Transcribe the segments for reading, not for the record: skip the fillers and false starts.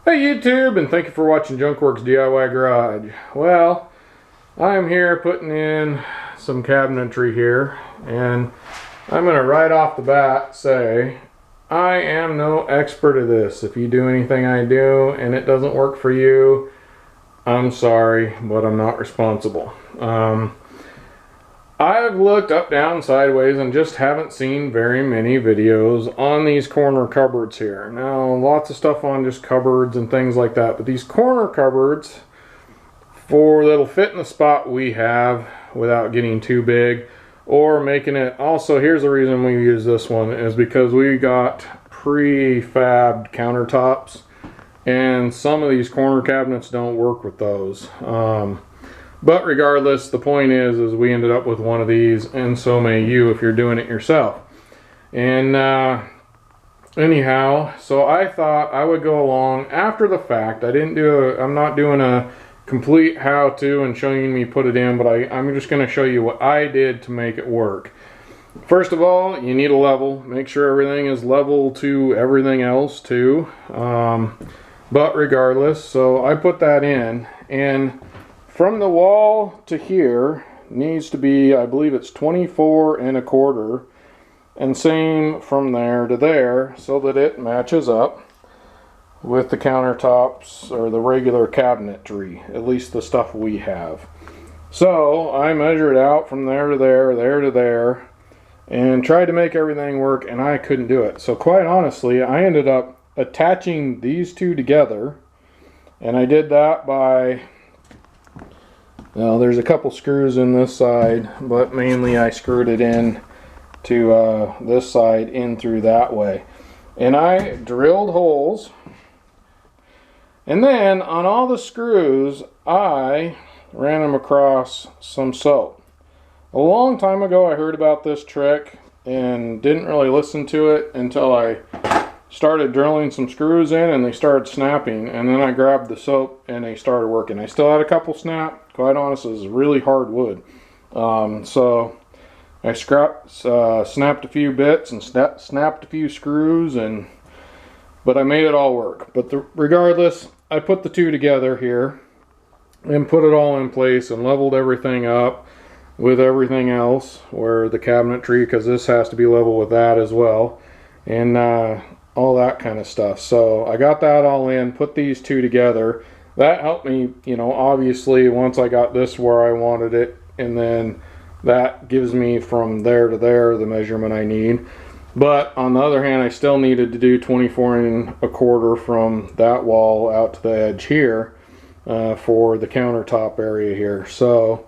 Hey YouTube, and thank you for watching Junkworks DIY Garage. Well, I'm here putting in some cabinetry here, and I'm going to right off the bat say I am no expert at this. If you do anything I do and it doesn't work for you, I'm sorry, but I'm not responsible. I've looked up, down, sideways, and just haven't seen very many videos on these corner cupboards here. Now, lots of stuff on just cupboards and things like that, but these corner cupboards, that'll fit in the spot we have without getting too big, or making it, also here's the reason we use this one, is because we got prefabbed countertops, and some of these corner cabinets don't work with those. But regardless, the point is we ended up with one of these, and so may you if you're doing it yourself. And anyhow, so I thought I would go along after the fact. I'm not doing a complete how-to and showing me put it in, but I'm just going to show you what I did to make it work. First of all, you need a level. Make sure everything is level to everything else too. But regardless, so I put that in, and from the wall to here needs to be, I believe it's 24 1/4, and same from there to there, so that it matches up with the countertops or the regular cabinetry, at least the stuff we have. So I measured out from there to there, there to there, and tried to make everything work, and I couldn't do it. So quite honestly, I ended up attaching these two together, and I did that by, now there's a couple screws in this side, but mainly I screwed it in to this side in through that way. And I drilled holes, and then on all the screws I ran them across some soap. A long time ago I heard about this trick and didn't really listen to it until I started drilling some screws in and they started snapping, and then I grabbed the soap and they started working. I still had a couple snap. Quite honest, this is really hard wood. So I snapped a few bits and snapped a few screws, but I made it all work. But regardless, I put the two together here and put it all in place and leveled everything up with everything else, where the cabinetry, because this has to be level with that as well, and all that kind of stuff. So I got that all in, put these two together. That helped me, you know, obviously once I got this where I wanted it, and then that gives me from there to there the measurement I need. But on the other hand, I still needed to do 24 1/4 from that wall out to the edge here for the countertop area here. So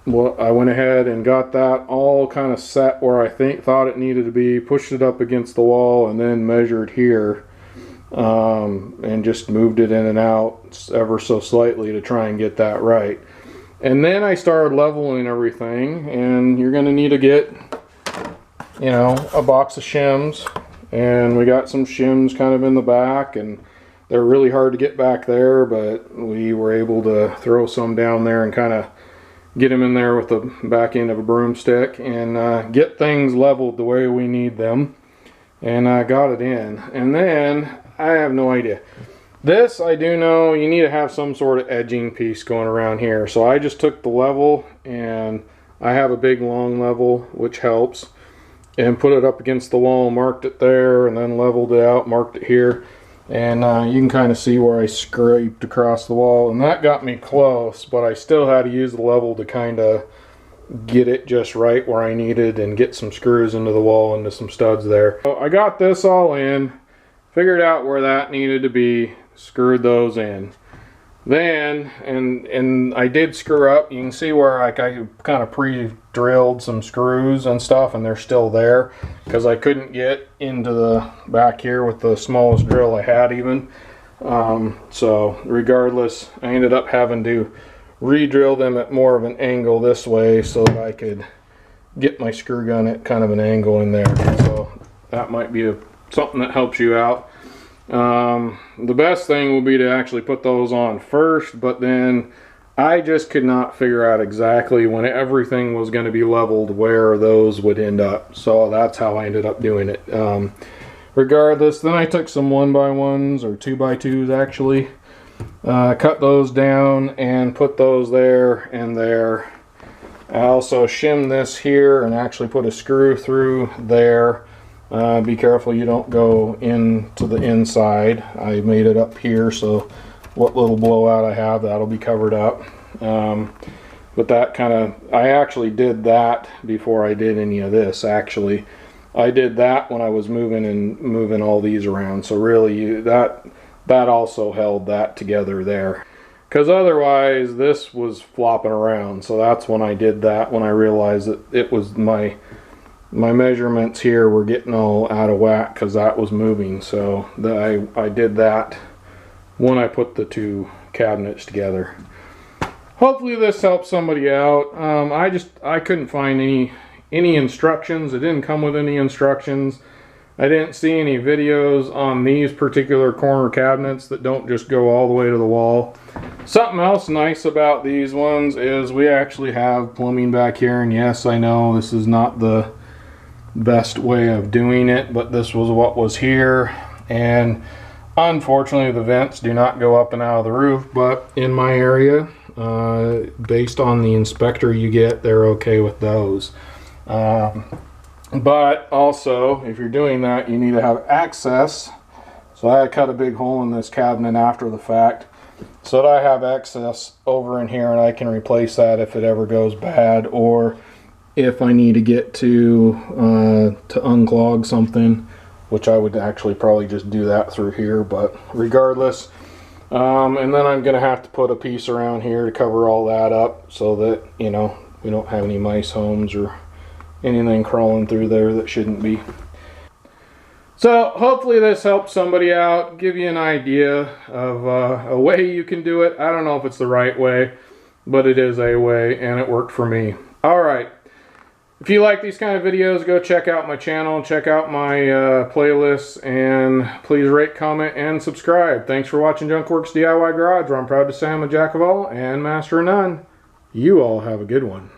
well, I went ahead and got that all kind of set where I thought it needed to be, pushed it up against the wall, and then measured here, and just moved it in and out ever so slightly to try and get that right. And then I started leveling everything, and you're going to need to get, you know, a box of shims, and we got some shims kind of in the back, and they're really hard to get back there, but we were able to throw some down there and kind of get them in there with the back end of a broomstick and get things leveled the way we need them. And I got it in. And then I have no idea. This, I do know you need to have some sort of edging piece going around here. So I just took the level, and I have a big long level, which helps, and put it up against the wall, marked it there, and then leveled it out, marked it here. And you can kind of see where I scraped across the wall, and that got me close, but I still had to use the level to kind of get it just right where I needed and get some screws into the wall, into some studs there. So I got this all in, figured out where that needed to be, screwed those in. Then, and I did screw up. You can see where I kind of pre-drilled some screws and stuff, and they're still there because I couldn't get into the back here with the smallest drill I had even. So regardless, I ended up having to re-drill them at more of an angle this way so that I could get my screw gun at kind of an angle in there. So that might be something that helps you out. The best thing will be to actually put those on first, but then I just could not figure out exactly when everything was going to be leveled where those would end up. So that's how I ended up doing it. regardless, then I took some 1x1s or 2x2s actually, cut those down and put those there and there. I also shimmed this here and actually put a screw through there. Be careful you don't go into the inside. I made it up here, so what little blowout I have, that'll be covered up. But that kind of, I actually did that before I did any of this. Actually, I did that when I was moving all these around. So really, that also held that together there. Because otherwise, this was flopping around. So that's when I did that, when I realized that it was my measurements here were getting all out of whack because that was moving. So I did that when I put the two cabinets together. Hopefully this helps somebody out. I couldn't find any instructions. It didn't come with any instructions. I didn't see any videos on these particular corner cabinets that don't just go all the way to the wall. Something else nice about these ones is we actually have plumbing back here, and yes, I know this is not the best way of doing it, but this was what was here. And unfortunately the vents do not go up and out of the roof, but in my area, based on the inspector you get, they're okay with those. But also, if you're doing that, you need to have access. So I cut a big hole in this cabinet after the fact so that I have access over in here, and I can replace that if it ever goes bad, or if I need to get to unclog something, which I would actually probably just do that through here, but regardless. And then I'm going to have to put a piece around here to cover all that up so that, you know, we don't have any mice homes or anything crawling through there that shouldn't be. So hopefully this helps somebody out, give you an idea of a way you can do it. I don't know if it's the right way, but it is a way, and it worked for me. Alright, if you like these kind of videos, go check out my channel, check out my playlists, and please rate, comment, and subscribe. Thanks for watching Junkworks DIY Garage, where I'm proud to say I'm a jack of all and master of none. You all have a good one.